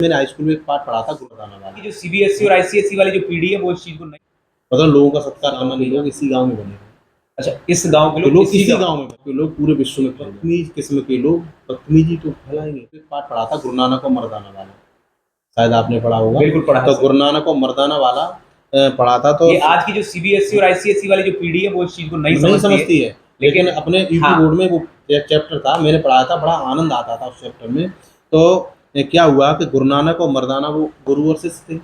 मैंने high school में एक पाठ पढ़ा था गुरुदाना वाला। जो सीबीएसई और आईसीएसई वाली जो पीढ़ी है वो इस चीज को नहीं, मतलब लोगों का सत्कार करना नहीं, लोग इसी गांव में बने हैं। अच्छा इस गांव के तो लोग लोग इसी गांव में, तो लोग पूरे विश्व में बदतमीज किस्म के लोग बदतमीजी तो फैलाएंगे। एक पाठ पढ़ा था गुरु नानक और मर्दाना वाला, शायद आपने पढ़ा होगा। बिल्कुल पढ़ा है तो सर। गुरु नानक और मर्दाना वाला पढ़ा था। तो ये आज की जो सीबीएसई और आईसीएसई वाली जो पीढ़ी है वो इस चीज को नहीं नहीं समझती समझती है, लेकिन अपने यूपी हाँ। बोर्ड में वो एक चैप्टर था, मैंने पढ़ाया था, बड़ा आनंद आता था उस चैप्टर में। तो क्या हुआ कि गुरु नानक और मर्दाना वो गुरु और शिष्य थे।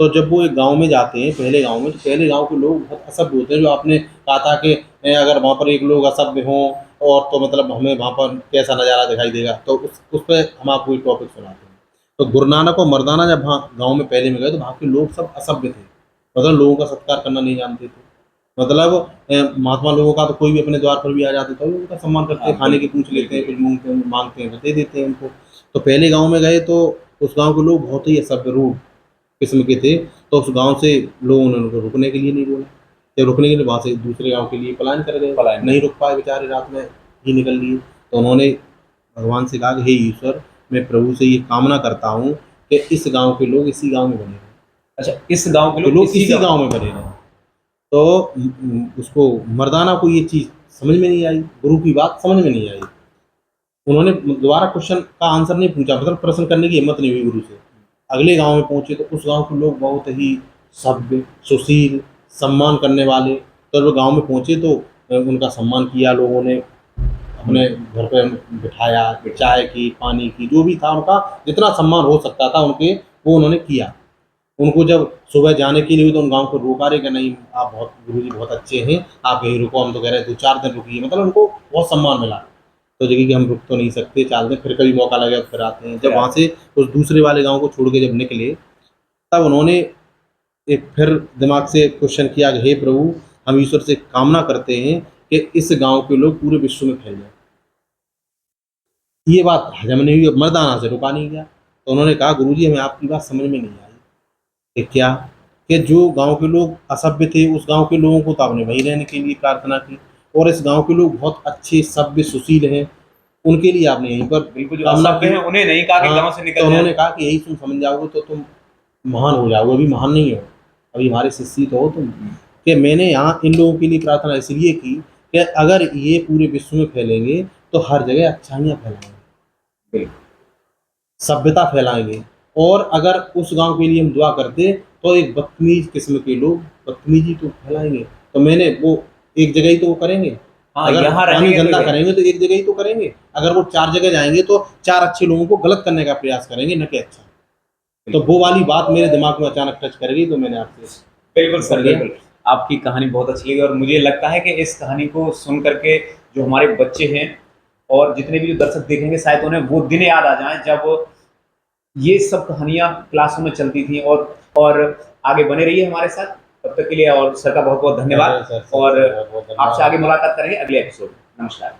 तो जब वो एक गांव में जाते हैं, पहले गांव में, तो पहले गांव के लोग बहुत असभ्य होते हैं। जो आपने कहा था कि अगर वहाँ पर एक लोग असभ्य हों और तो मतलब हमें वहाँ पर कैसा नज़ारा दिखाई देगा, तो उस पर हम आपको एक टॉपिक सुनाते हैं। तो गुरु नानक और मर्दाना जब वहाँ गाँव में पहले में गए, तो वहाँ के लोग सब असभ्य थे, मतलब लोगों का सत्कार करना नहीं जानते थे। मतलब महात्मा लोगों का तो कोई भी अपने द्वार पर भी आ जाते तो उनका सम्मान करते हैं, खाने की पूछ लेते हैं, कुछ मांगते हैं तो दे देते हैं उनको। तो पहले गांव में गए तो उस गांव के लोग बहुत ही असभ्य रूढ़ किस्म के थे। तो उस गांव से लोगों ने उनको रुकने के लिए नहीं बोला। जब रुकने के लिए वहाँ से दूसरे गांव के लिए पलायन कर गए, नहीं रुक पाए बेचारे, रात में ही निकल लिए। तो उन्होंने भगवान से कहा कि हे ईश्वर, मैं प्रभु से ये कामना करता हूँ कि इस गांव के लोग इसी गांव में बने रहें। अच्छा इस गांव के तो लोग लोग इसी गांव में बने रहें। तो उसको मर्दाना को ये चीज़ समझ में नहीं आई, गुरु की बात समझ में नहीं आई। उन्होंने दोबारा क्वेश्चन का आंसर नहीं पूछा, मतलब प्रश्न करने की हिम्मत नहीं हुई गुरु से। अगले गांव में पहुंचे तो उस गांव के लोग बहुत ही सभ्य, सुशील, सम्मान करने वाले। तो जब गांव में पहुंचे तो उनका सम्मान किया लोगों ने, अपने घर पे बिठाया, चाय की, पानी की, जो भी था उनका जितना सम्मान हो सकता था उनके, वो उन्होंने किया। उनको जब सुबह जाने के लिए हुई तो उन गाँव को रोका रहे कि नहीं, आप बहुत, गुरुजी बहुत अच्छे हैं, आप यहीं रुको, हम तो कह रहे हैं 2-4 दिन रुकिए, मतलब उनको बहुत सम्मान मिला। तो जगह कि हम रुक तो नहीं सकते, 4 दिन, फिर कभी मौका लगेगा तो फिर आते हैं। जब वहाँ से उस दूसरे वाले गाँव को छोड़ के जब निकले, तब उन्होंने एक फिर दिमाग से क्वेश्चन किया कि हे प्रभु, हम ईश्वर से कामना करते हैं कि इस गाँव के लोग पूरे विश्व में फैल जाएँ। ये बात हजम नहीं हुई, मर्दाना से रुका नहीं गया। तो उन्होंने कहा गुरुजी, हमें आपकी बात समझ में नहीं आई कि क्या, कि जो गाँव के लोग असभ्य थे, उस गाँव के लोगों को तो आपने वहीं रहने के लिए प्रार्थना की, और इस गाँव के लोग बहुत अच्छे, सभ्य, सुशील हैं, उनके लिए आपने यहीं पर बिल्कुल जो कामना असभ्य की। हैं उन्हें नहीं कहा कि हाँ, गांव से निकल तो जाएं। उन्होंने कहा कि यही तुम समझ जाओगे तो तुम महान हो जाओगे, अभी महान नहीं हो, अभी हमारे शिष्य तो हो तुम। कि मैंने यहाँ इन लोगों के लिए प्रार्थना इसलिए की कि अगर ये पूरे विश्व में फैलेंगे तो हर जगह अच्छाइयाँ फैलाएंगे, सभ्यता फैलाएंगे। और अगर उस गांव के लिए हम दुआ करते तो एक बदतमीज किस्म के लोग बदतमीजी तो फैलाएंगे। तो मैंने वो एक जगह ही तो वो करेंगे। हाँ, अगर यहाँ पानी रहेंगे गंदा तो करेंगे तो एक जगह ही तो करेंगे। अगर वो 4 जगह जाएंगे तो 4 अच्छे लोगों को गलत करने का प्रयास करेंगे, न कि अच्छा। तो वो वाली बात मेरे दिमाग में अचानक टच कर गई, तो मैंने आपसे बिल्कुल सर, बिल्कुल। आपकी कहानी बहुत अच्छी लगी और मुझे लगता है कि इस कहानी को सुन करके जो हमारे बच्चे हैं और जितने भी जो दर्शक देखेंगे शायद उन्हें वो दिन याद आ जाएँ जब ये सब कहानियाँ क्लासों में चलती थी। और आगे बने रहिए हमारे साथ, तब तक के लिए और सर का बहुत-बहुत धन्यवाद। और आपसे आगे मुलाकात करेंगे अगले एपिसोड में। नमस्कार।